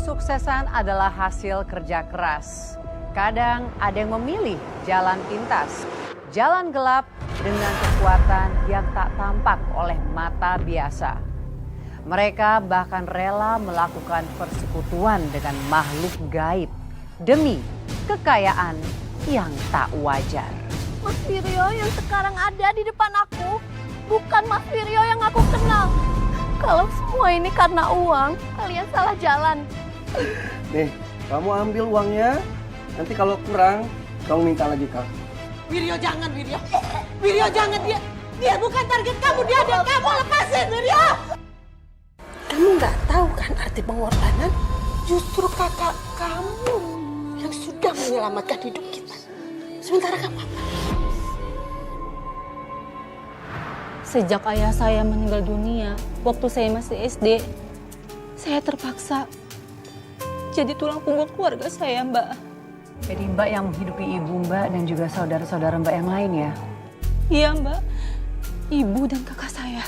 Kesuksesan adalah hasil kerja keras. Kadang ada yang memilih jalan pintas, jalan gelap dengan kekuatan yang tak tampak oleh mata biasa. Mereka bahkan rela melakukan persekutuan dengan makhluk gaib demi kekayaan yang tak wajar. Mas Wiryo yang sekarang ada di depan aku bukan Mas Wiryo yang aku kenal. Kalau semua ini karena uang, kalian salah jalan. Nih, kamu ambil uangnya. Nanti kalau kurang, kamu minta lagi, Kak. Wiryo jangan, Wiryo. Wiryo jangan, dia bukan target kamu, dia ada kamu, lepasin Wiryo. Kamu nggak tahu kan arti pengorbanan? Justru kakak kamu yang sudah menyelamatkan hidup kita. Sementara kamu apa? Sejak ayah saya meninggal dunia, waktu saya masih SD, saya terpaksa jadi tulang punggung keluarga saya, Mbak. Jadi Mbak yang menghidupi ibu Mbak dan juga saudara-saudara Mbak yang lain ya? Iya, Mbak. Ibu dan kakak saya.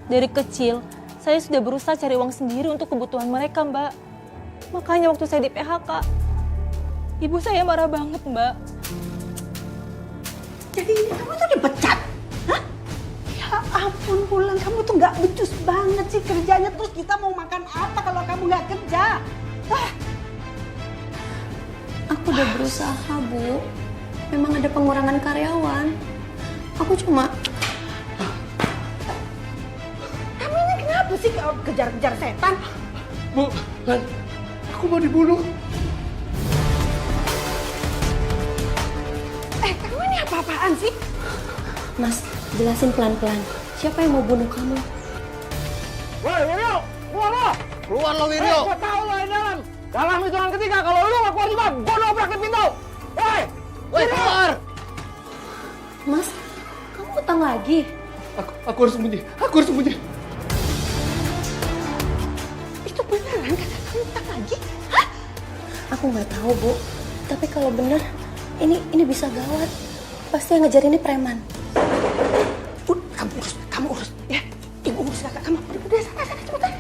Dari kecil, saya sudah berusaha cari uang sendiri untuk kebutuhan mereka, Mbak. Makanya waktu saya di PHK, ibu saya marah banget, Mbak. Jadi ini kamu tuh dipecat? Hah? Ya ampun Wulan, kamu tuh nggak becus banget sih kerjanya. Terus kita mau makan apa kalau kamu nggak kerja? Aku udah berusaha, Bu. Memang ada pengurangan karyawan. Aku cuma... Kamu ini kenapa sih kejar-kejar setan? Bu, Lan, aku mau dibunuh. Kamu ini apa-apaan sih? Mas, jelasin pelan-pelan. Siapa yang mau bunuh kamu? Woi, Wiryo! Keluar lo! Keluar lo, Wiryo! Gue tahu lo yang dalam. Dalam hitungan ketiga, kalau lo gak keluar juga, gue dobrak pintu. Woi! Woi, keluar! Mas, kamu utang lagi? Aku harus sembunyi. Aku harus sembunyi. Itu beneran kata kamu utang lagi? Hah? Aku nggak tahu, Bu. Tapi kalau bener, ini bisa gawat. Pasti yang ngejar ini preman. Kamu urus, ya. Ibu urus kakak kamu. Udah, sana, cepetan.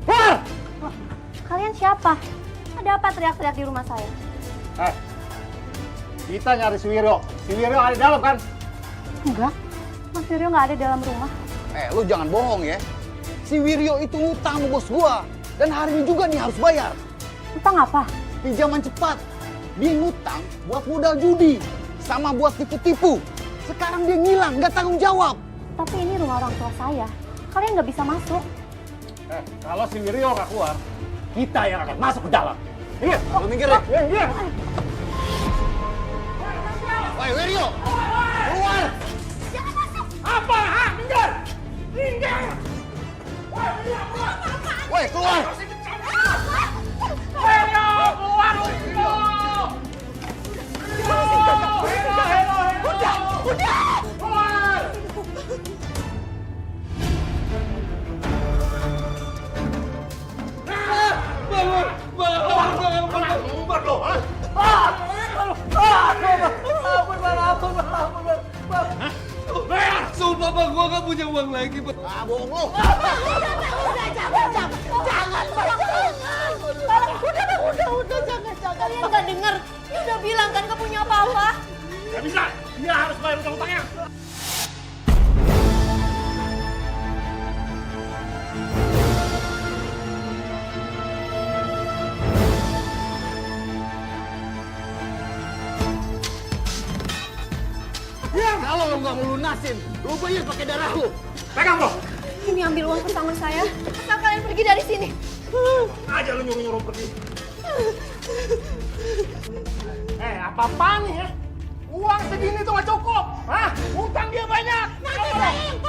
Keluar! Kalian siapa? Ada apa teriak-teriak di rumah saya? Kita nyari si Wiryo. Si Wiryo ada di dalam kan? Enggak, Mas Wiryo nggak ada di dalam rumah. Lu jangan bohong ya. Si Wiryo itu ngutang sama bos gua. Dan hari ini juga nih harus bayar. Utang apa? Pinjaman cepat. Dia ngutang buat modal judi. Sama buat tipu-tipu. Sekarang dia ngilang, nggak tanggung jawab. Tapi ini rumah orang tua saya. Kalian nggak bisa masuk. Kalau si Wiryo gak keluar, kita yang akan masuk ke dalam. Ingat, Lu minggir ya. Iya. Woi Wiryo, keluar. Jangan masuk. Apa? Ha? Minggir! Minggir! Woi keluar. Wiryo! Keluar, Wiryo! Udah! Keluar! Sumpah Bang, gua gak punya uang lagi, Bang. Bohong lu. Udah, jangan. Udah, jangan. Kalian nggak dengar? Dia udah bilang kan nggak punya apa-apa. Gak bisa! Dia harus bayar utang-utangnya! Kalau lu nggak mau lunasin, lu bayar pakai darah lu. Pegang bro! Ini ambil uang pesangon saya. Asal kalian pergi dari sini. Aja lu nyuruh-nyuruh pergi. Apa-apaan nih ya? Uang segini tuh gak cukup. Hah? Utang dia banyak. Nanti saya yang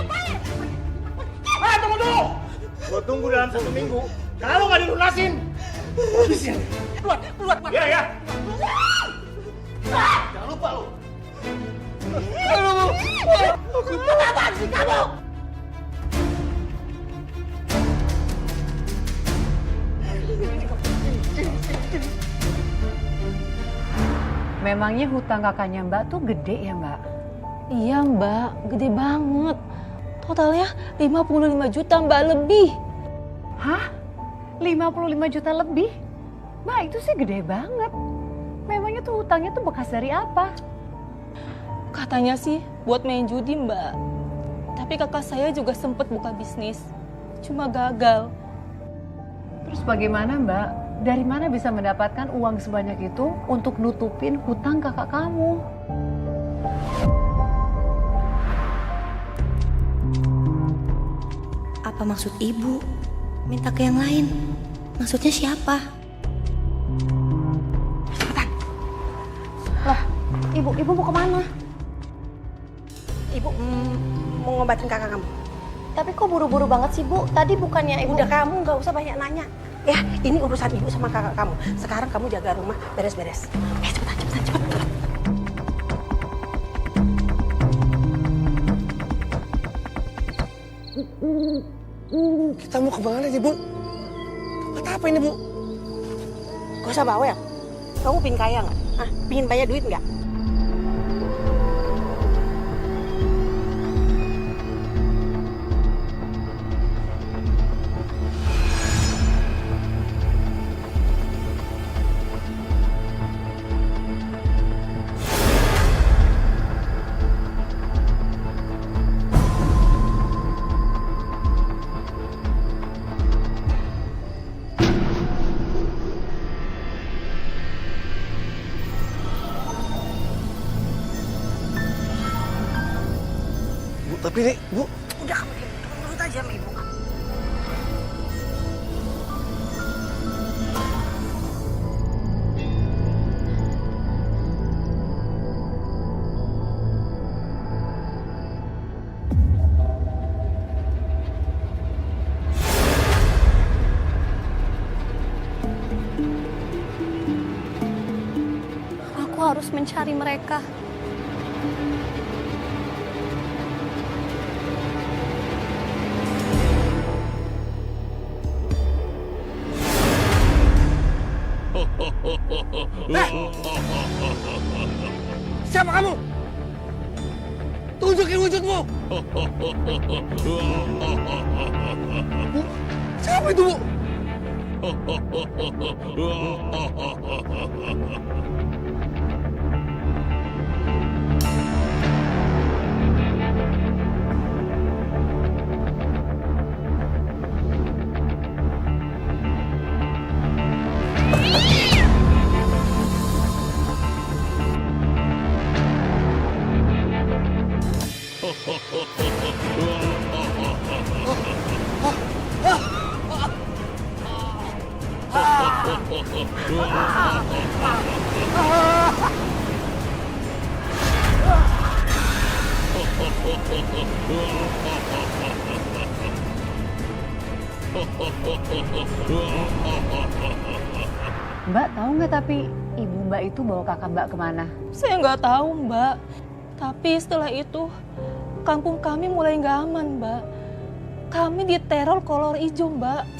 bayar. Tunggu dulu. Gua tunggu dalam 1 minggu. Kalau nggak dilunasin, habisin. Keluar. Iya, ya. Jangan lupa lu. Apaan sih kamu? Memangnya hutang kakaknya Mbak tuh gede ya Mbak? Iya Mbak, gede banget. Totalnya 55 juta Mbak, lebih. Hah? 55 juta lebih? Mbak, itu sih gede banget. Memangnya tuh hutangnya tuh bekas dari apa? Katanya sih buat main judi Mbak. Tapi kakak saya juga sempat buka bisnis, cuma gagal. Terus bagaimana Mbak? Dari mana bisa mendapatkan uang sebanyak itu untuk nutupin hutang kakak kamu? Apa maksud ibu? Minta ke yang lain. Maksudnya siapa? Lah, ibu mau kemana? Ibu mau ngobatin kakak kamu. Tapi kok buru-buru banget sih Bu? Tadi bukannya ibu... Udah kamu nggak usah banyak nanya. Ya, ini urusan ibu sama kakak kamu. Sekarang kamu jaga rumah, beres-beres. Cepetan. Kita mau kemana nih, Bu? Tempat apa ini, Bu? Gak usah bawel. Kamu pingin kaya nggak? Hah? Pingin banyak duit nggak? Bu, tapi nih, Bu. Udah kamu diam. Nurut aja sama ibu. Aku harus mencari mereka. Siapa kamu? Tunjukin wujudmu. Bu, siapa itu, Bu? Mbak tahu nggak tapi ibu Mbak itu bawa kakak Mbak kemana? Saya nggak tahu Mbak. Tapi setelah itu kampung kami mulai nggak aman Mbak. Kami diteror kolor hijau Mbak.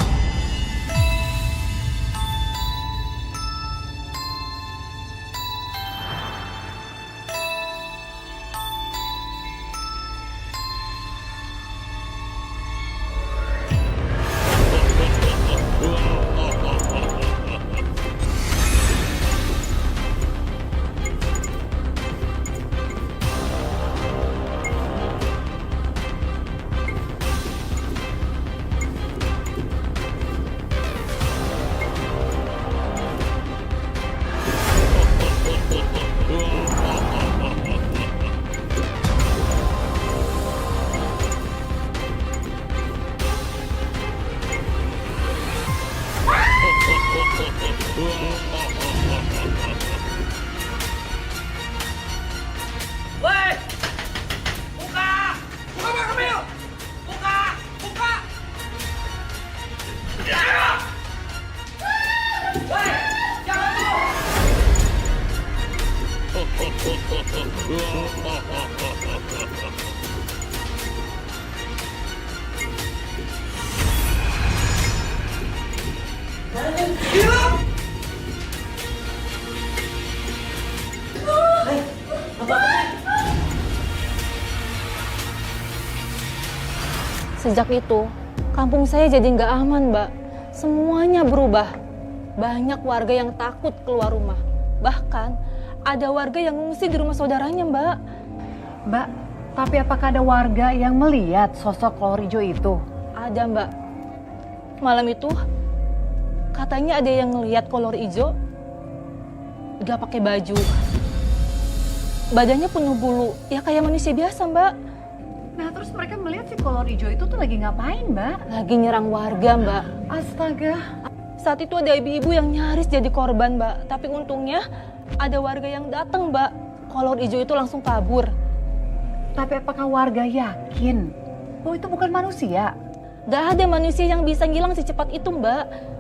Sejak itu, kampung saya jadi nggak aman, Mbak. Semuanya berubah. Banyak warga yang takut keluar rumah. Bahkan, ada warga yang ngungsi di rumah saudaranya, Mbak. Mbak, tapi apakah ada warga yang melihat sosok kolor hijau itu? Ada, Mbak. Malam itu, katanya ada yang ngelihat kolor hijau gak pakai baju. Badannya penuh bulu, ya kayak manusia biasa, Mbak. Nah, terus mereka melihat si kolor hijau itu tuh lagi ngapain, Mbak? Lagi nyerang warga, Mbak. Astaga. Saat itu ada ibu-ibu yang nyaris jadi korban, Mbak. Tapi untungnya ada warga yang datang, Mbak. Kolor hijau itu langsung kabur. Tapi apakah warga yakin bahwa itu bukan manusia? Gak ada manusia yang bisa ngilang secepat itu, Mbak.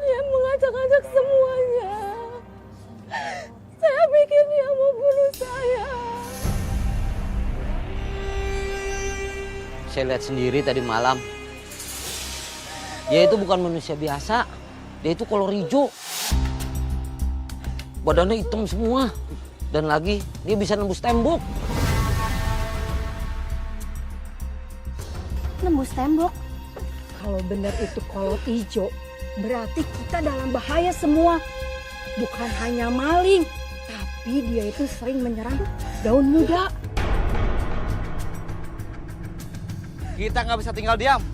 Dia mengacak-acak semuanya. Saya pikir dia mau bunuh saya. Saya lihat sendiri tadi malam. Dia itu bukan manusia biasa. Dia itu kolor hijau. Badannya hitam semua. Dan lagi dia bisa nembus tembok. Nembus tembok. Kalau benar itu kolor hijau, berarti kita dalam bahaya semua. Bukan hanya maling, tapi dia itu sering menyerang daun muda. Kita nggak bisa tinggal diam.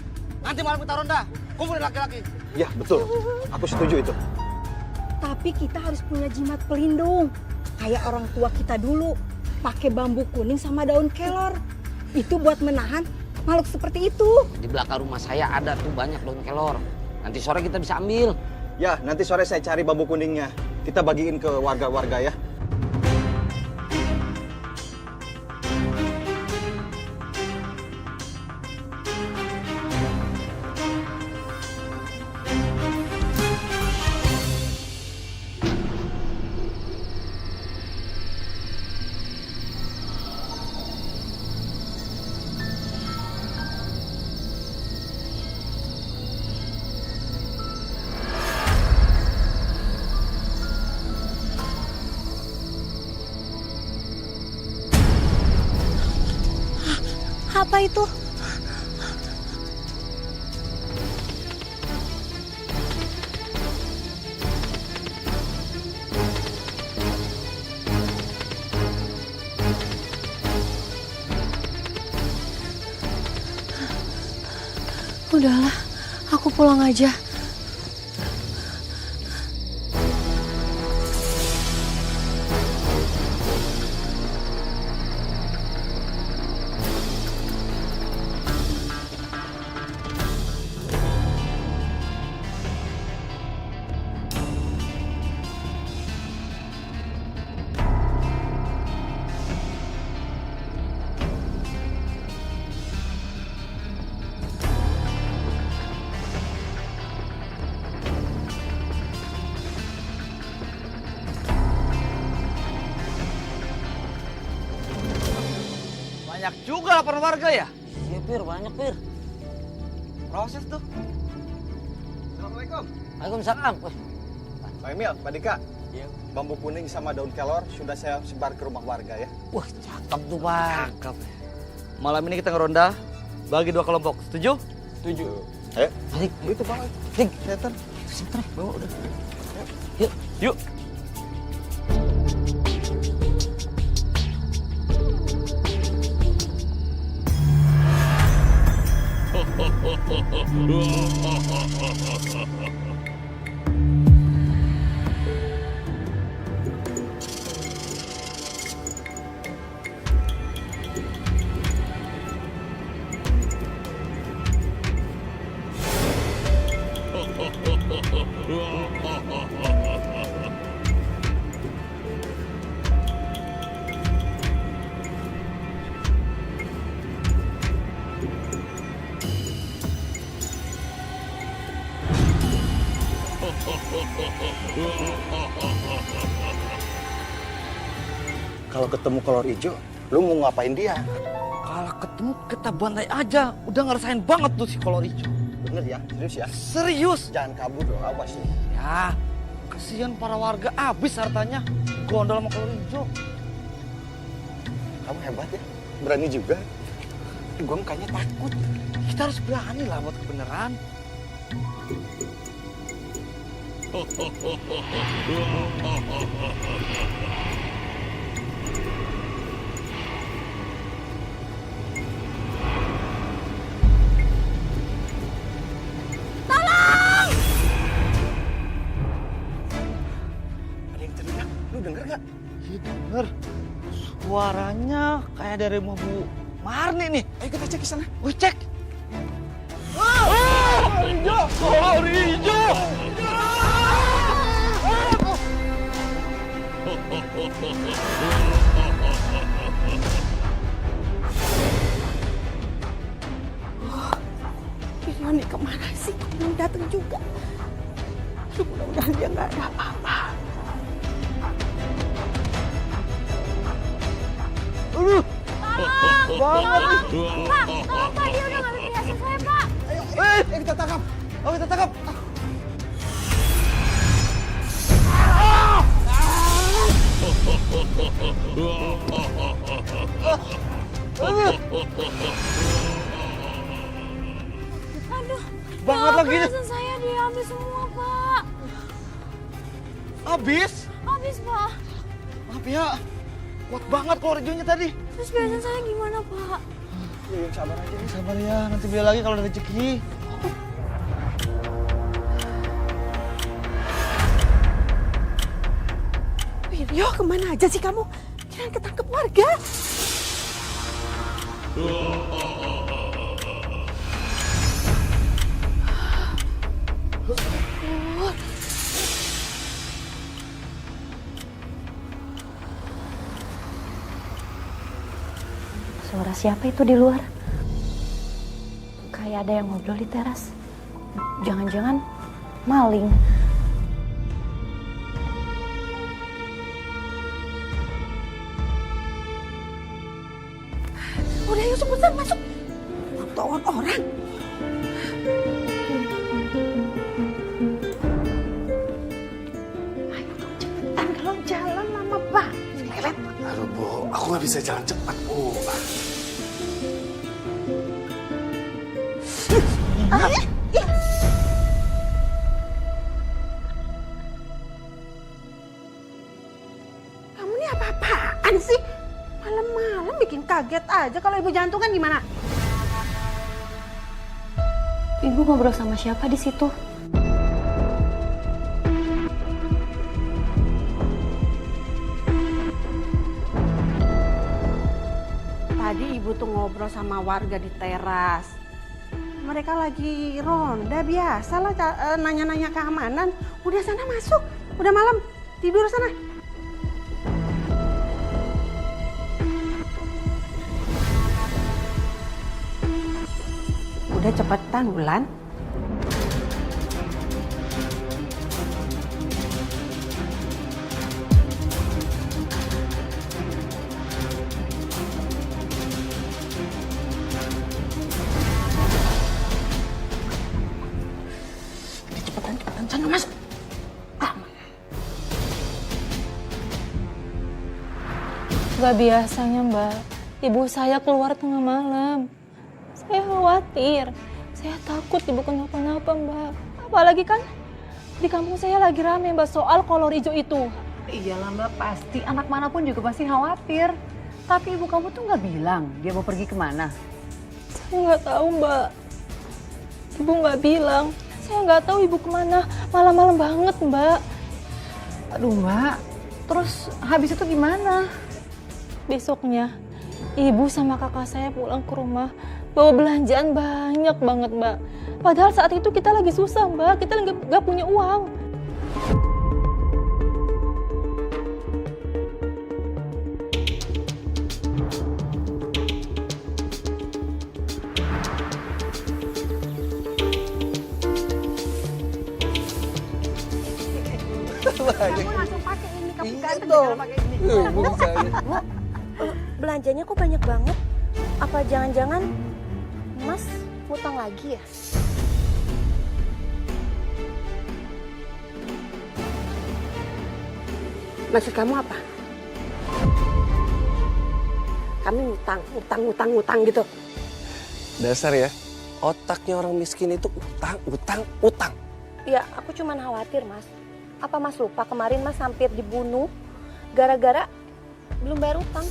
Nanti malam kita ronda. Kumpulin laki-laki. Ya, betul. Aku setuju itu. Tapi kita harus punya jimat pelindung. Kayak orang tua kita dulu, pakai bambu kuning sama daun kelor. Itu buat menahan makhluk seperti itu. Di belakang rumah saya ada tuh banyak daun kelor. Nanti sore kita bisa ambil. Ya, nanti sore saya cari bambu kuningnya. Kita bagiin ke warga-warga ya. Apa itu? Udahlah, aku pulang aja. Banyak juga laporan warga ya? Iya, Pir. Banyak, Pir. Proses tuh. Assalamualaikum. Waalaikumsalam. Pak Emil, Pak Dika. Bambu kuning sama daun kelor sudah saya sebar ke rumah warga ya. Wah, cakep tuh, Pak. Cakep. Malam ini kita ngeronda, bagi 2 kelompok. Setuju? Setuju. Ayo. Balik. Itu Pak. Dik. Setan. Sebentar, bawa udah. Yuk. Yuk. Kalau ketemu kolor hijau, lu mau ngapain dia? Kalau ketemu kita bantai aja. Udah ngerasain banget tuh si kolor hijau. Bener ya? Serius ya? Serius. Jangan kabur loh, awas nih. Ya, kasihan para warga, habis hartanya. digondol sama kolor hijau. Kamu hebat ya, berani juga. Gue mukanya takut. Kita harus berani lah buat kebenaran. Ada yang teriak, lu denger gak? Iya denger. Suaranya kayak dari rumah Bu Marni nih. Ayo kita cek ke sana. Gue cek. Kolor hijau! Kolor hijau! Ini kemana sih? Belum datang juga. Mudah-mudahan dia nggak ada apa-apa. Aduh! Banget nih. Pak, tolong Pak, dia udah ngambil perhiasan saya, Pak. Ayo kita tangkap. Oh, kita tangkap. Aduh, Banget lagi nih. perhiasan saya diambil semua, Pak. Habis. Habis, Pak. Maaf ya. Kuat banget kolor hijaunya tadi. Terus perhiasan saya gimana, Pak? Yang sabar aja. Sabar ya, nanti beli lagi kalau ada rezeki. Wiryo, kemana aja sih kamu? Kirain ketangkep warga. Suara siapa itu di luar? Kayak ada yang ngobrol di teras. Jangan-jangan maling. Udah yuk cepetan masuk. Nonton orang. Ayo dong cepetan, kalau jalan lama banget. Aduh, Bu, aku nggak bisa jalan cepat, Bu. Kamu ini apa-apaan sih? Malam-malam bikin kaget aja. Kalau ibu jantungan gimana? Ibu ngobrol sama siapa di situ? Tadi ibu tuh ngobrol sama warga di teras. Mereka lagi ronda biasalah nanya-nanya keamanan. Udah sana masuk. Udah malam. Tidur sana. Udah cepetan, Wulan. Cepetan, sana masuk. Gak biasanya, Mbak. Ibu saya keluar tengah malam. Saya khawatir. Saya takut ibu kenapa-napa, Mbak. Apalagi kan di kampung saya lagi rame, Mbak, soal kolor hijau itu. Iyalah Mbak, pasti anak manapun juga pasti khawatir. Tapi ibu kamu tuh nggak bilang dia mau pergi kemana. Saya nggak tahu, Mbak. Ibu nggak bilang. Saya nggak tahu ibu kemana. Malam-malam banget, Mbak. Aduh Mbak, terus habis itu gimana? Besoknya, ibu sama kakak saya pulang ke rumah. Bawa belanjaan banyak banget, Mbak. Padahal saat itu kita lagi susah, Mbak. Kita nggak punya uang. Kamu langsung pakai ini, kamu ganteng dong. pakai ini. Belanjanya kok banyak banget? Apa jangan-jangan Mas hutang lagi ya? Maksud kamu apa? kami utang gitu. Dasar ya, otaknya orang miskin itu utang. Ya, aku cuman khawatir, Mas. Apa Mas lupa kemarin Mas hampir dibunuh gara-gara belum bayar utang?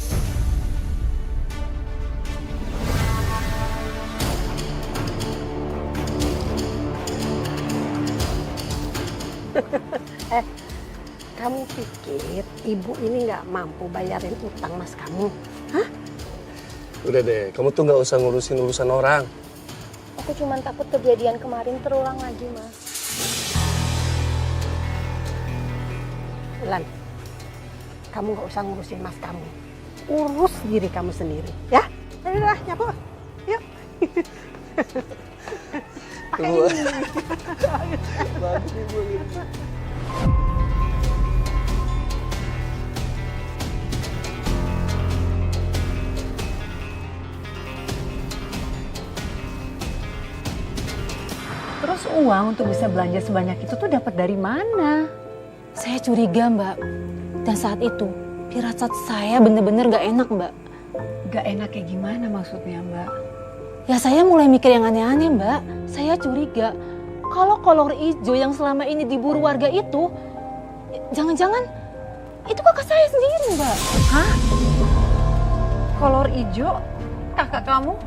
Kamu pikir ibu ini nggak mampu bayarin utang mas kamu? Hah? Udah deh, kamu tuh nggak usah ngurusin urusan orang. Aku cuman takut kejadian kemarin terulang lagi, Mas. Lan, kamu nggak usah ngurusin mas kamu. Urus diri kamu sendiri, ya? Udah, nyapu. Yuk. Pakai Ibu. ini. Bagus nih Bu. Terus uang untuk bisa belanja sebanyak itu tuh dapat dari mana? Saya curiga, Mbak. Dan saat itu, firasat saya bener-bener gak enak, Mbak. Gak enak kayak gimana maksudnya, Mbak? Ya saya mulai mikir yang aneh-aneh, Mbak. Saya curiga kalau kolor hijau yang selama ini diburu warga itu, jangan-jangan itu kakak saya sendiri, Mbak. Hah? Kolor hijau? Kakak kamu?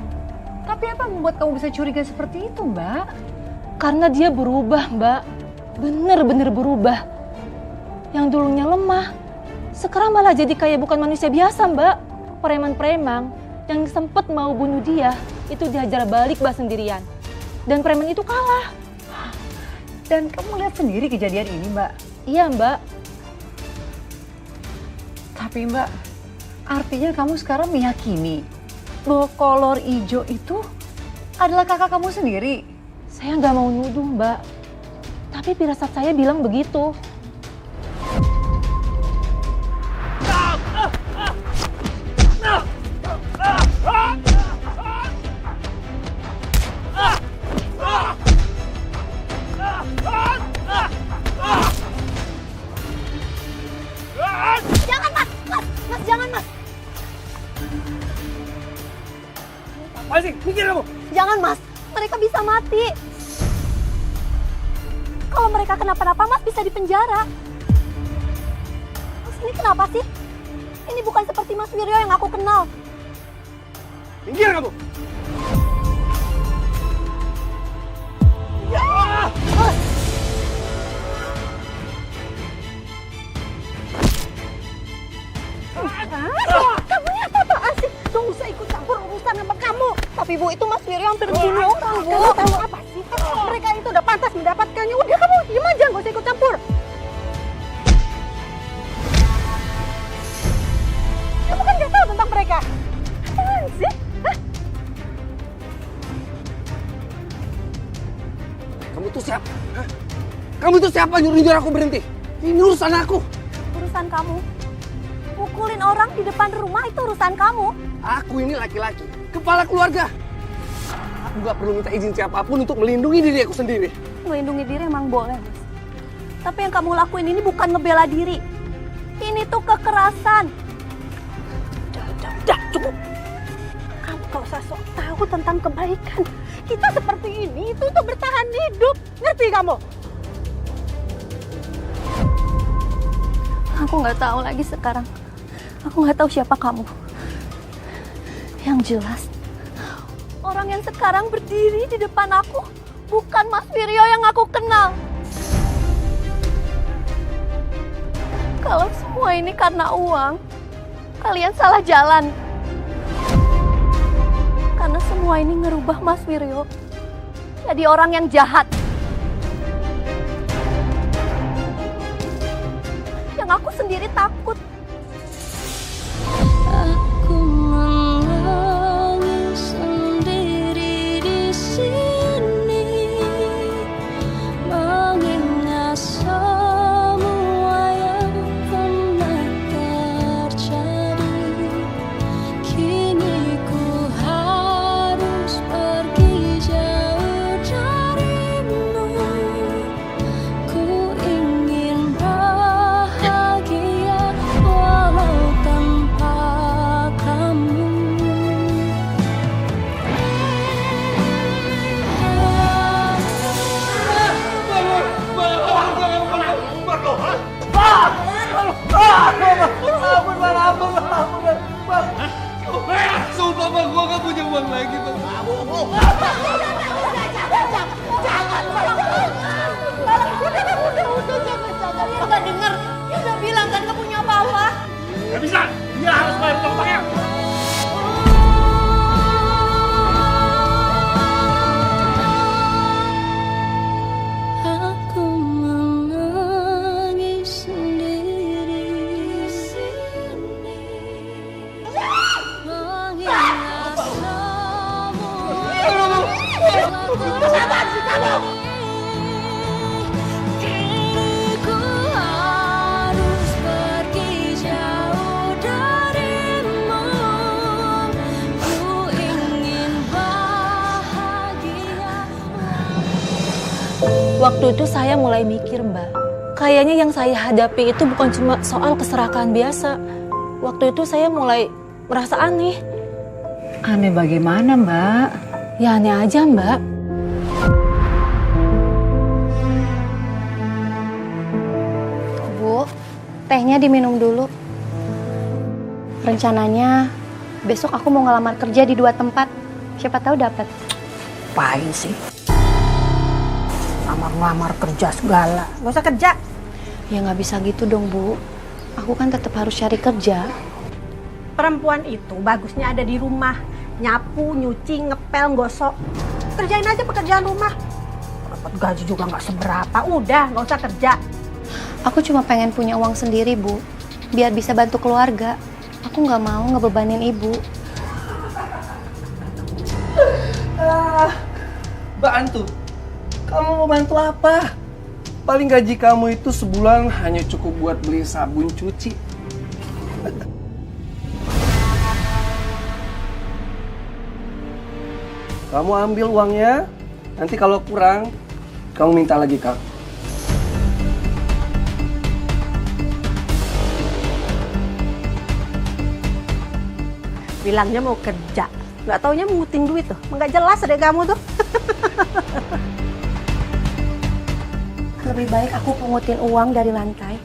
Tapi apa membuat kamu bisa curiga seperti itu, Mbak? Karena dia berubah, Mbak. Bener-bener berubah. Yang dulunya lemah, sekarang malah jadi kayak bukan manusia biasa, Mbak. Preman-preman yang sempet mau bunuh dia, itu dihajar balik Mbak sendirian. Dan preman itu kalah. Dan kamu lihat sendiri kejadian ini, Mbak? Iya, Mbak. Tapi Mbak, artinya kamu sekarang meyakini bahwa kolor hijau itu adalah kakak kamu sendiri? Saya nggak mau nuduh, Mbak. Tapi firasat saya bilang begitu. Jangan, Mas! Mas, jangan, Mas! Apa sih? Mikir kamu? Jangan, Mas! Mereka bisa mati. Kalau mereka kenapa-napa, Mas bisa dipenjara. Mas, ini kenapa sih? Ini bukan seperti Mas Wiryo yang aku kenal. Minggir kamu! Kamu ini apa-apaan sih? Gak usah ikut campur urusan sama kamu. Tapi Bu, itu Mas Wiryo hampir bunuh orang, Bu. Kamu tahu apa sih? Mereka itu udah pantas mendapatkannya. Udah kamu diem aja, gak usah ikut campur. Kamu kan gak tahu tentang mereka. Apaan sih? Hah? Kamu tuh siapa? Hah? Kamu tuh siapa nyuruh aku berhenti? Ini urusan aku. Urusan kamu. Pukulin orang di depan rumah itu urusan kamu. Aku ini laki-laki, kepala keluarga. Aku gak perlu minta izin siapapun untuk melindungi diri aku sendiri. Melindungi diri emang boleh, Mas. Tapi yang kamu lakuin ini bukan ngebela diri. Ini tuh kekerasan. Udah, cukup. Kamu gak usah sok tahu tentang kebaikan. Kita seperti ini itu untuk bertahan hidup. Ngerti kamu? Aku nggak tahu lagi sekarang. Aku nggak tahu siapa kamu. Yang jelas, orang yang sekarang berdiri di depan aku bukan Mas Wiryo yang aku kenal. Kalau semua ini karena uang, kalian salah jalan. Karena semua ini ngerubah Mas Wiryo jadi orang yang jahat. Yang aku sendiri takut. Aku menangis sendiri di sini, mengingat semua yang pernah terjadi. Kini ku harus pergi jauh darimu. Ku ingin bahagia Papa gua gak punya uang lagi, Papa. Dia nggak dengar. Dia udah bilang kan nggak punya apa-apa. Gak bisa, dia harus bayar utang-utangnya. Aku menangis sendiri di sini. Mengingat diriku harus pergi jauh darimu. Ku ingin bahagia. Waktu itu saya mulai mikir, Mbak. Kayaknya yang saya hadapi itu bukan cuma soal keserakahan biasa. Waktu itu saya mulai merasa aneh. Aneh bagaimana, Mbak? Ya aneh aja, Mbak. Bu, tehnya diminum dulu. Rencananya besok aku mau ngelamar kerja di 2 tempat. Siapa tahu dapat. Apain sih? Lamar-lamar kerja segala. Gak usah kerja. Ya nggak bisa gitu dong, Bu. Aku kan tetap harus cari kerja. Perempuan itu bagusnya ada di rumah. Nyapu, nyuci, ngepel, gosok. Kerjain aja pekerjaan rumah. Dapat gaji juga nggak seberapa. Udah, nggak usah kerja. Aku cuma pengen punya uang sendiri, Bu. Biar bisa bantu keluarga. Aku nggak mau ngebebanin Ibu. Mbak Antu, kamu mau bantu apa? Paling gaji kamu itu sebulan hanya cukup buat beli sabun cuci. Kamu ambil uangnya, nanti kalau kurang, kamu minta lagi, Kak. Bilangnya mau kerja. Nggak taunya menguting duit tuh. Nggak jelas deh kamu tuh. Lebih baik aku pungutin uang dari lantai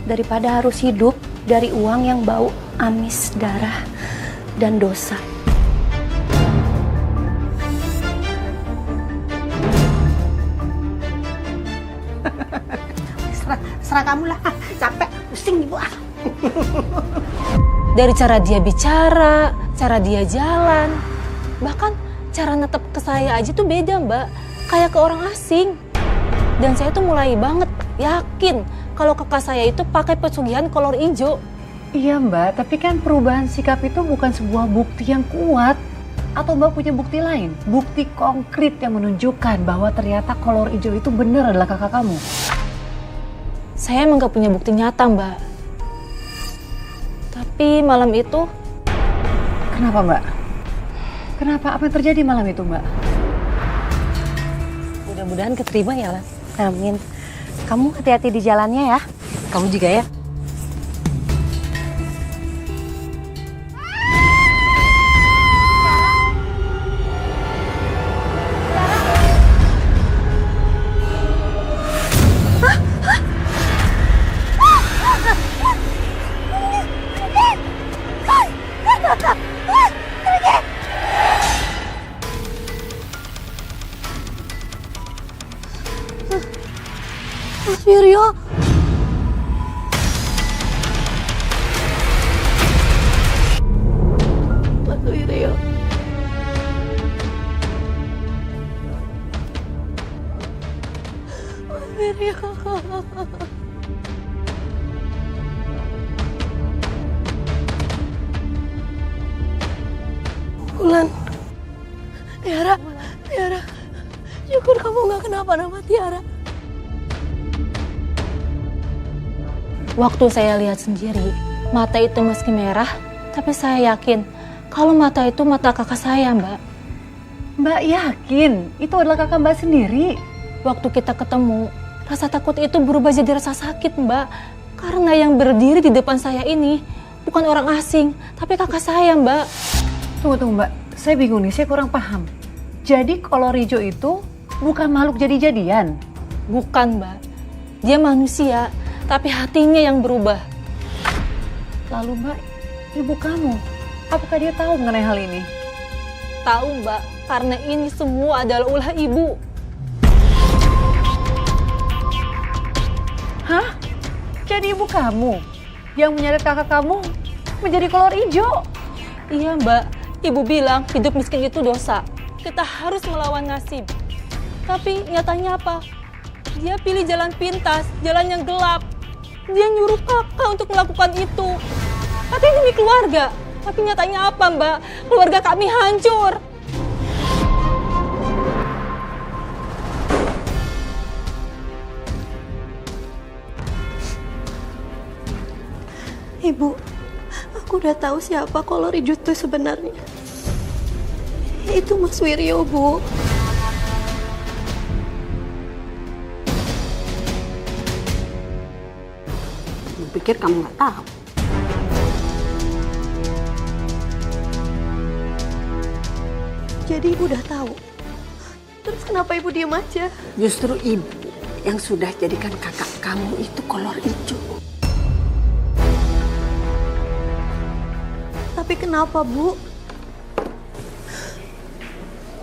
daripada harus hidup dari uang yang bau amis darah dan dosa. Serah kamu lah. Capek, pusing Ibu. Dari cara dia bicara, cara dia jalan, bahkan cara netep ke saya aja tuh beda, Mbak. Kayak ke orang asing. Dan saya tuh mulai banget yakin kalau kakak saya itu pakai pesugihan kolor hijau. Iya, Mbak, tapi kan perubahan sikap itu bukan sebuah bukti yang kuat. Atau Mbak punya bukti lain? Bukti konkret yang menunjukkan bahwa ternyata kolor hijau itu benar adalah kakak kamu. Saya emang gak punya bukti nyata, Mbak. Tapi malam itu... Kenapa, Mbak? Kenapa? Apa yang terjadi malam itu, Mbak? Mudah-mudahan keterima ya, Lan. Amin. Kamu hati-hati di jalannya ya. Kamu juga ya. Mas Wiryo. Mas Wiryo. Mas Wiryo. Bulan. Tiara, Tiara. Syukur kamu gak kenapa-napa, Tiara. Waktu saya lihat sendiri, mata itu meski merah, tapi saya yakin kalau mata itu mata kakak saya, Mbak. Mbak yakin itu adalah kakak Mbak sendiri? Waktu kita ketemu, rasa takut itu berubah jadi rasa sakit, Mbak. Karena yang berdiri di depan saya ini bukan orang asing, tapi kakak saya, Mbak. Tunggu, Mbak. Saya bingung nih, saya kurang paham. Jadi kolor hijau itu bukan makhluk jadi-jadian? Bukan, Mbak. Dia manusia, tapi hatinya yang berubah. Lalu Mbak, ibu kamu, Apakah dia tahu mengenai hal ini? Tahu Mbak, karena ini semua adalah ulah ibu. Hah? Jadi ibu kamu yang menyeret kakak kamu menjadi kolor hijau? Iya Mbak, ibu bilang hidup miskin itu dosa. Kita harus melawan nasib. Tapi nyatanya apa? Dia pilih jalan pintas, jalan yang gelap. Dia nyuruh kakak untuk melakukan itu. Katanya demi keluarga. Tapi nyatanya apa Mbak? Keluarga kami hancur. Ibu, aku udah tahu siapa kolor hijau itu sebenarnya. Itu Mas Wiryo, Bu. Aku pikir kamu nggak tahu. Jadi ibu udah tahu. Terus kenapa ibu diem aja? Justru ibu yang sudah jadikan kakak kamu itu kolor hijau. Tapi kenapa, Bu?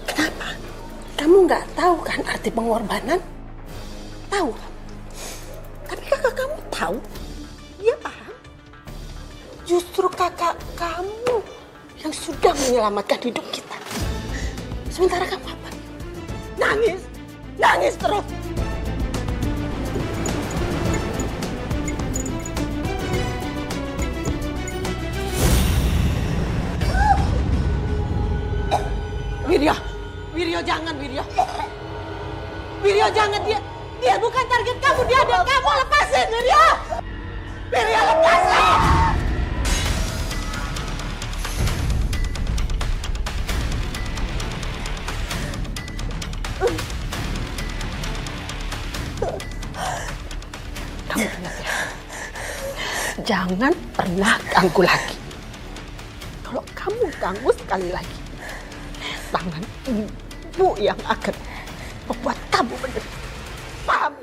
Kenapa? Kamu nggak tahu kan arti pengorbanan? Tahu kan? Tapi kakak kamu tahu. Dia paham. Justru kakak kamu yang sudah menyelamatkan hidup kita. Sementara kamu apa? Nangis. Nangis terus. Wiryo, Wiryo jangan Wiryo. Wiryo jangan, dia bukan target kamu, dia ada kamu, lepasin Wiryo. Wiryo lepasin. Kamu ingat ya, jangan pernah ganggu lagi. Kalau kamu ganggu sekali lagi, tangan ibu yang akan membuat kamu menderita. Paham?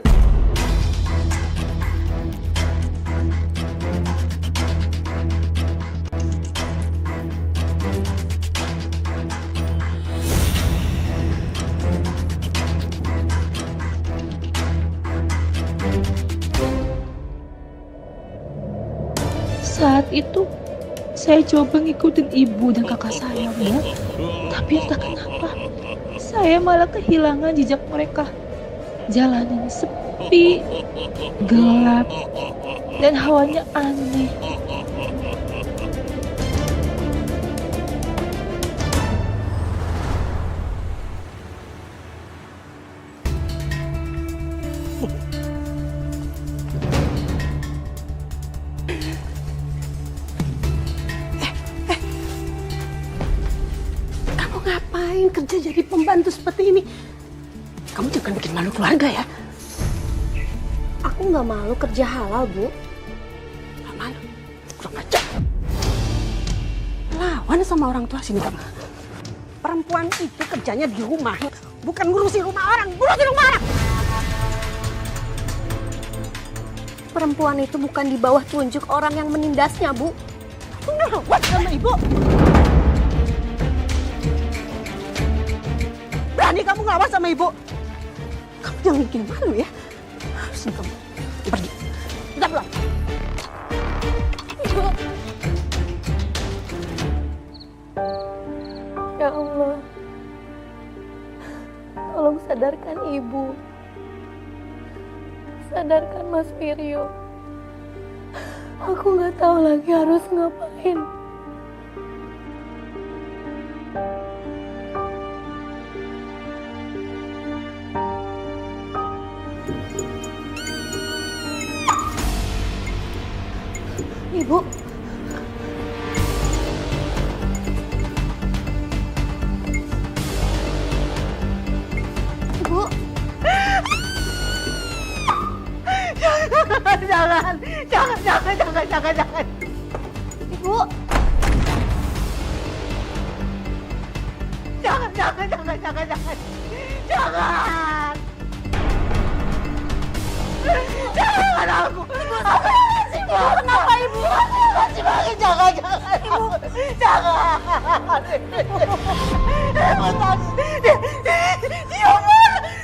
Saat itu saya coba ngikutin ibu dan kakak saya, Bu. Tapi entah kenapa saya malah kehilangan jejak mereka. Jalannya sepi, gelap, dan hawanya aneh. Kamu ngapain kerja jadi pembantu seperti ini? Kamu jangan bikin malu keluarga ya. Aku nggak malu kerja halal, Bu. Gak malu, kurang ajar. Lawan sama orang tua sini kamu. Perempuan itu kerjanya di rumah, bukan ngurusin rumah orang, ngurusin rumah orang. Perempuan itu bukan di bawah tunjuk orang yang menindasnya, Bu. Kamu ngawat sama ibu. Berani kamu ngawat sama ibu. Kamu jangan bikin malu ya. Sini kamu, pergi. Kita pulang. Ibu. Ya Allah. Tolong sadarkan Ibu. Sadarkan Mas Wiryo. Aku nggak tahu lagi harus ngapain. Ibu. Ibu. Jangan. Ibu. Jangan. Jangan. Jangan aku. Ibu, kenapa Ibu? benci banget. Jangan. Ibu, jangan. Ibu takut.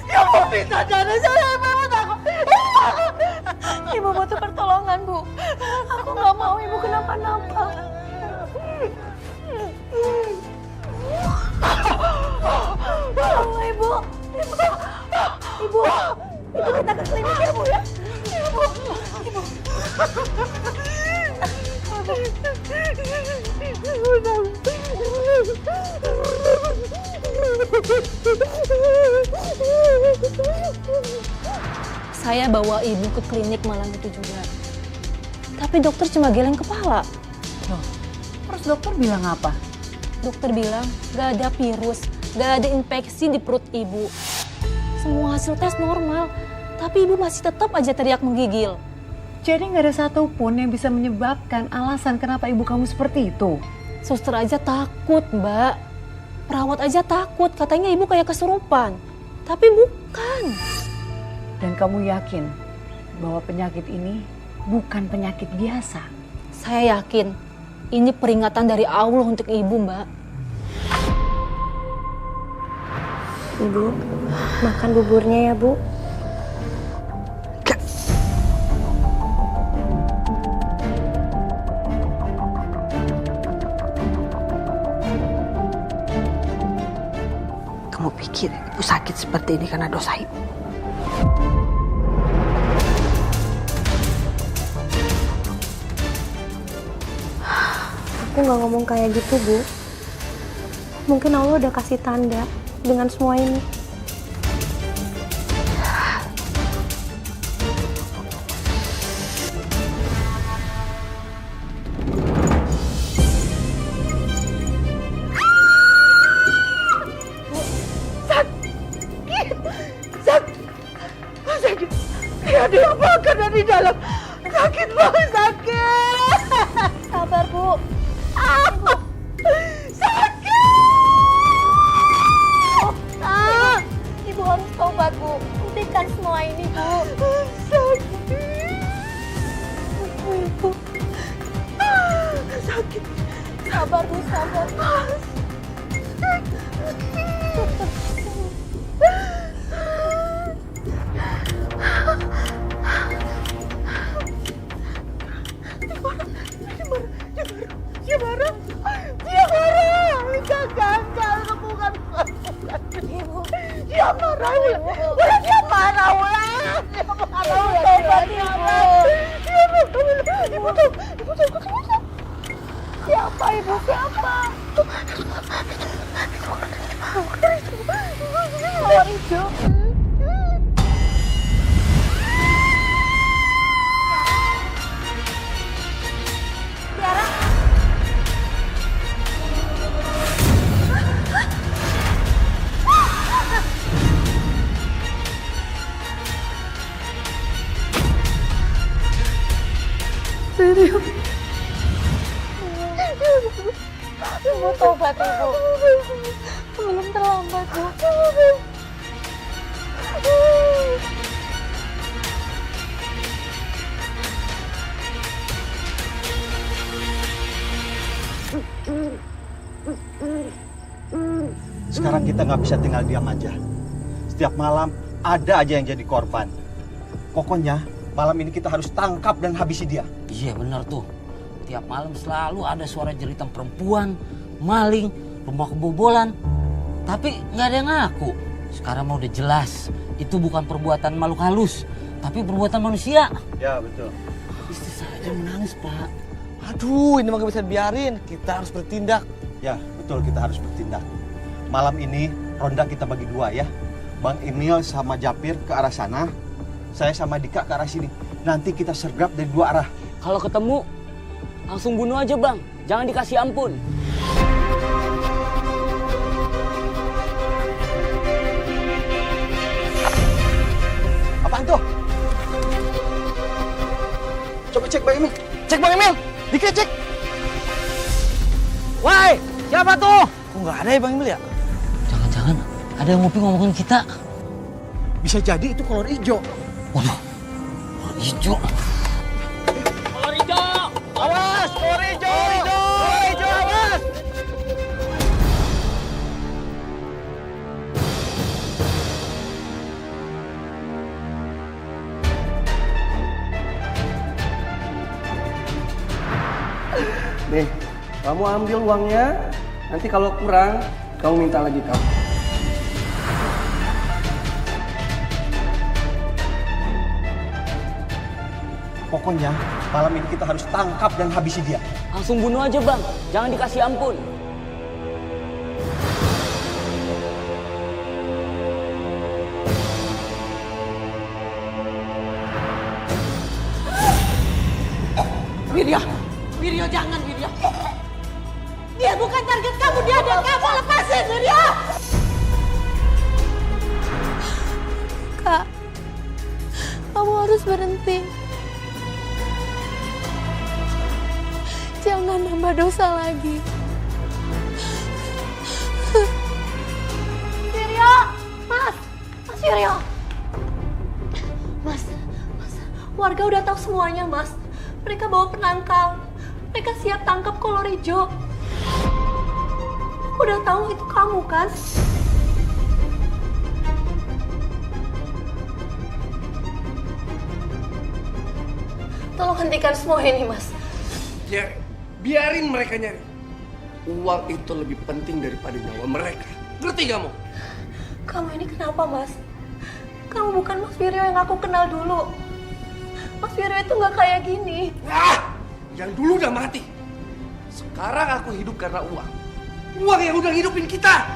Dia mau minta darah saya. Ibu takut. Ibu butuh pertolongan, Bu. Aku nggak mau ibu kenapa-napa. Tolong, Ibu. Ibu kita ke klinik ya, Bu ya. Ibu. Saya bawa ibu ke klinik malam itu juga. Tapi dokter cuma geleng kepala. Terus dokter bilang apa? Dokter bilang gak ada virus, gak ada infeksi di perut ibu. Semua hasil tes normal, tapi ibu masih tetap aja teriak menggigil. Jadi nggak ada satupun yang bisa menyebabkan alasan kenapa ibu kamu seperti itu. Suster aja takut, Mbak. Perawat aja takut, katanya ibu kayak kesurupan. Tapi bukan. Dan kamu yakin bahwa penyakit ini bukan penyakit biasa? Saya yakin ini peringatan dari Allah untuk ibu, Mbak. Ibu, makan buburnya ya, Bu. Kamu pikir ibu sakit seperti ini karena dosa ibu? Aku nggak ngomong kayak gitu, Bu. Mungkin Allah udah kasih tanda dengan semua ini. Sakit. Dia diapakan dari dalam. Sakit banget, sakit. Sabar, Bu. Ibu harus tobat, Bu. Hentikan semua ini, Bu. Ibu. Sakit. Sabar, Bu, sabar. Dia marah. Gagal bukan. Ibu. Dia marah. Udah dia marah, ulah. Tobat, Ibu. Ibu tuh. Siapa, Ibu? Siapa? Mawar hijau. Tiara. Ibu tobat, Ibu. Belum terlambat, Bu. Sekarang kita nggak bisa tinggal diam aja. Setiap malam ada aja yang jadi korban. Pokoknya malam ini kita harus tangkap dan habisi dia. Iya benar tuh. Tiap malam selalu ada suara jeritan perempuan, maling, rumah kebobolan. Tapi nggak ada yang ngaku. Sekarang mau udah jelas, itu bukan perbuatan makhluk halus, tapi perbuatan manusia. Ya betul. Istri saya menangis, Pak. Aduh, ini mah gak bisa dibiarin. Kita harus bertindak. Ya betul, kita harus bertindak. Malam ini ronda kita bagi dua ya. Bang Emil sama Japir ke arah sana, saya sama Dika ke arah sini. Nanti kita sergap dari dua arah. Kalau ketemu, langsung bunuh aja, Bang. Jangan dikasih ampun. Apaan tuh? Coba cek Bang Emil. Cek Bang Emil. Dika cek. Woi, siapa tuh? Kok nggak ada ya Bang Emil ya? Jangan-jangan ada yang ngomongin kita. Bisa jadi itu kolor hijau. Waduh, kolor hijau. Kolor hijau! Awas, kolor Kamu ambil uangnya, nanti kalau kurang, kamu minta lagi kamu. Pokoknya malam ini kita harus tangkap dan habisi dia. Langsung bunuh aja bang, jangan dikasih ampun. Wiryo jangan Wiryo. Dia bukan target kamu, dia ada kamu, lepasin Wiryo. Kak, kamu harus berhenti. Jangan nambah dosa lagi. Wiryo! Mas Wiryo! Mas, warga udah tahu semuanya, Mas. Mereka bawa penangkal. Mereka siap tangkap kolor hijau. Udah tahu itu kamu kan? Tolong hentikan semua ini, Mas. Biarin mereka nyari. Uang itu lebih penting daripada nyawa mereka. Ngerti kamu? Kamu ini kenapa, Mas? Kamu bukan Mas Wiryo yang aku kenal dulu. Mas Wiryo itu nggak kayak gini. Yang dulu udah mati. Sekarang aku hidup karena uang. Uang yang udah hidupin kita.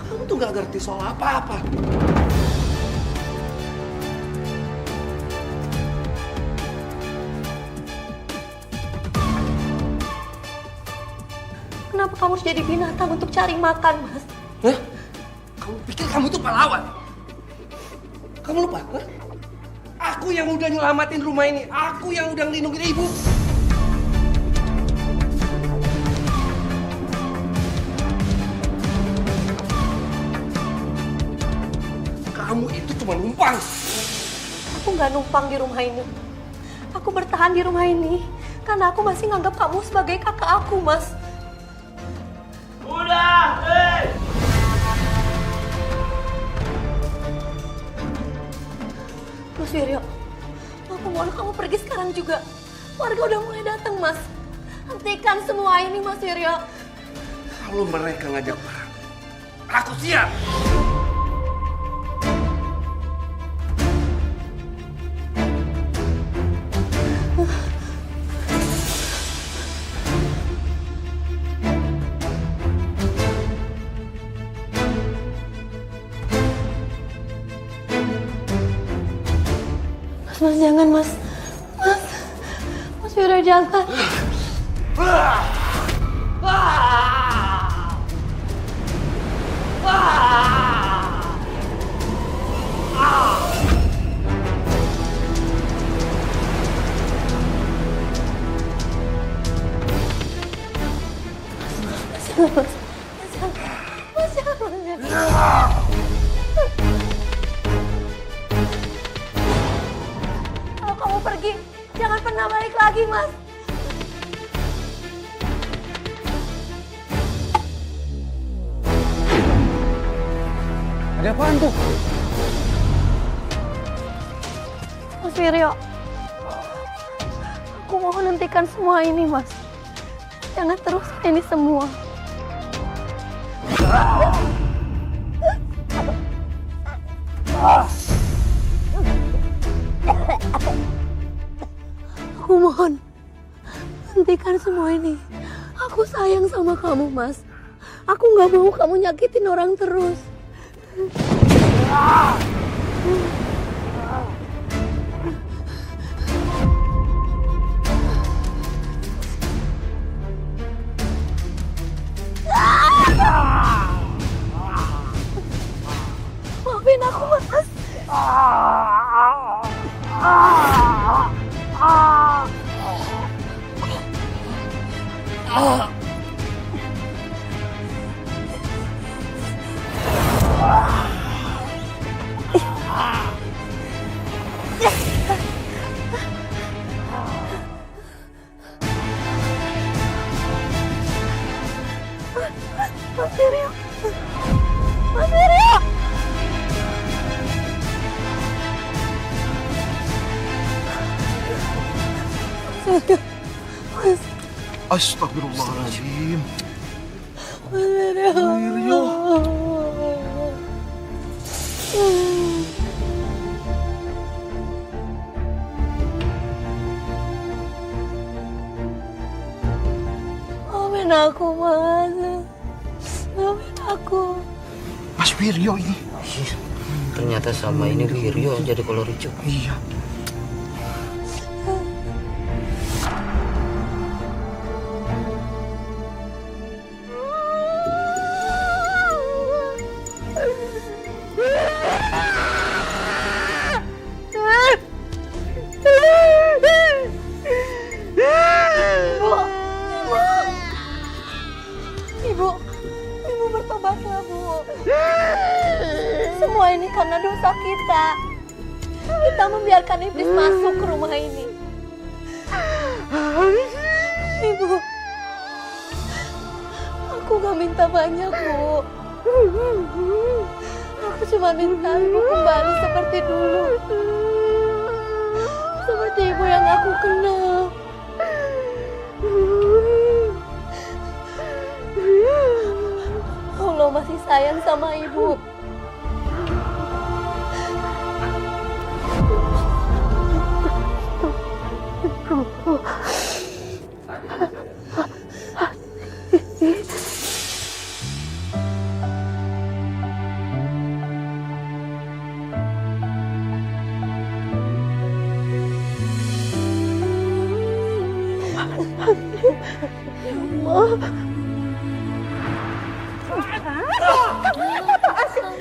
Kamu tuh nggak ngerti soal apa-apa. Kenapa kamu harus jadi binatang untuk cari makan, Mas? Hah? Kamu pikir kamu tuh pahlawan? Kamu lupa? Hah? Aku yang udah nyelamatin rumah ini. Aku yang udah ngelindungin ibu. Kamu itu cuma numpang. Aku nggak numpang di rumah ini. Aku bertahan di rumah ini karena aku masih nganggap kamu sebagai kakak aku, Mas. Mas Wiryo, aku mohon kamu pergi sekarang juga. Warga udah mulai datang, Mas. Hentikan semua ini, Mas Wiryo. Kalau mereka ngajak perang, aku siap. Mas, jangan, Mas. Mas Wiryo, jangan. Mas, jangan. Kalau kamu pergi, jangan pernah balik lagi, Mas. Ada apaan tuh? Mas Wiryo, aku mohon hentikan semua ini, Mas. Jangan terus ini semua. Aku mohon, hentikan semua ini. Aku sayang sama kamu, Mas. Aku nggak mau kamu nyakitin orang terus. Maafin aku, Mas. Mas Wiryo. Mas Wiryo. Mas. Astagfirullahaladzim. Wiryo. Maafin aku, Mas. Maafin aku. Mas Wiryo ini. Ternyata sama ini Wiryo yang jadi kolor hijau. Iya. Ibu bertobatlah, Bu. Semua ini karena dosa kita. Kita membiarkan iblis masuk ke rumah ini. Ibu, aku gak minta banyak, Bu. Aku cuma minta ibu kembali seperti dulu. Seperti ibu yang aku kenal. Allah masih sayang sama ibu.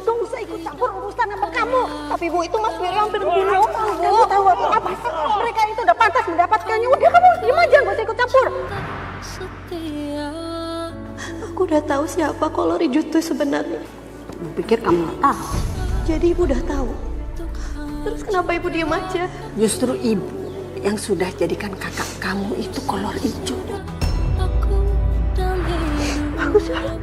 Tunggu, saya ikut campur urusan sama kamu. Tapi Bu, itu Mas Wiryo hampir bunuh orang, Bu. Kamu tahu apa sih? Mereka itu udah pantas mendapatkannya. Udah, kamu diam aja, gak usah ikut campur. Aku udah tahu siapa kolor hijau itu sebenarnya. Pikir kamu gak tahu. Jadi ibu udah tahu. Terus kenapa ibu diam aja? Justru ibu yang sudah jadikan kakak kamu itu kolor hijau. Aku salah.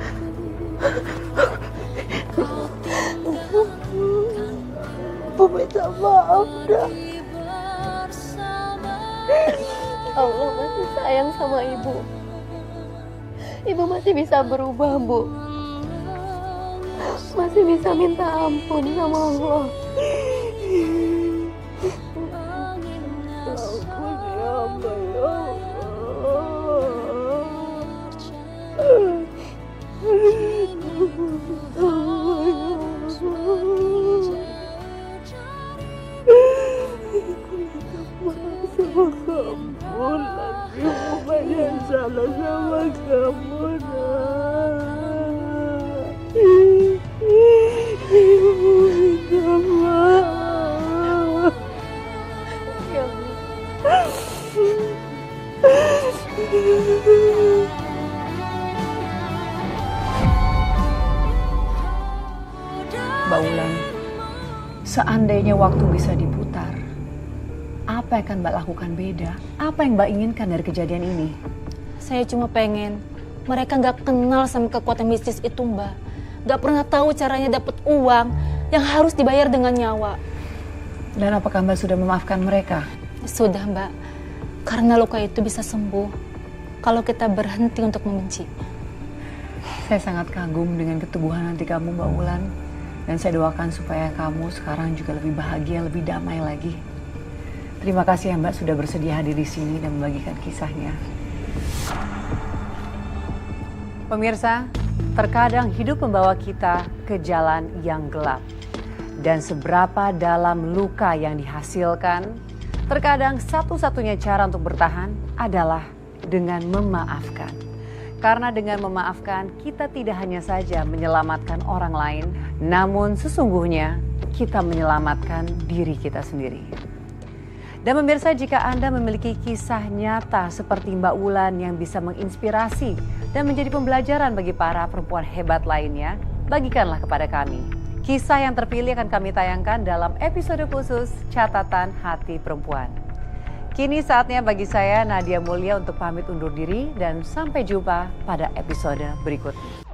Ibu minta maaf dah. Allah masih sayang sama ibu. Ibu masih bisa berubah, Bu. Masih bisa minta ampun sama Allah. Mbak Wulan, seandainya waktu bisa diputar, apa yang akan Mbak lakukan beda? Apa yang Mbak inginkan dari kejadian ini? Saya cuma pengen mereka gak kenal sama kekuatan mistis itu, Mbak. Gak pernah tahu caranya dapat uang yang harus dibayar dengan nyawa. Dan apakah Mbak sudah memaafkan mereka? Sudah, Mbak. Karena luka itu bisa sembuh kalau kita berhenti untuk membenci. Saya sangat kagum dengan keteguhan hati kamu, Mbak Wulan. Dan saya doakan supaya kamu sekarang juga lebih bahagia, lebih damai lagi. Terima kasih ya Mbak sudah bersedia hadir di sini dan membagikan kisahnya. Pemirsa, terkadang hidup membawa kita ke jalan yang gelap. Dan seberapa dalam luka yang dihasilkan, terkadang satu-satunya cara untuk bertahan adalah dengan memaafkan. Karena dengan memaafkan, kita tidak hanya saja menyelamatkan orang lain, namun sesungguhnya kita menyelamatkan diri kita sendiri. Dan pemirsa, jika Anda memiliki kisah nyata seperti Mbak Wulan yang bisa menginspirasi dan menjadi pembelajaran bagi para perempuan hebat lainnya, bagikanlah kepada kami. Kisah yang terpilih akan kami tayangkan dalam episode khusus Catatan Hati Perempuan. Kini saatnya bagi saya, Nadia Mulya, untuk pamit undur diri dan sampai jumpa pada episode berikutnya.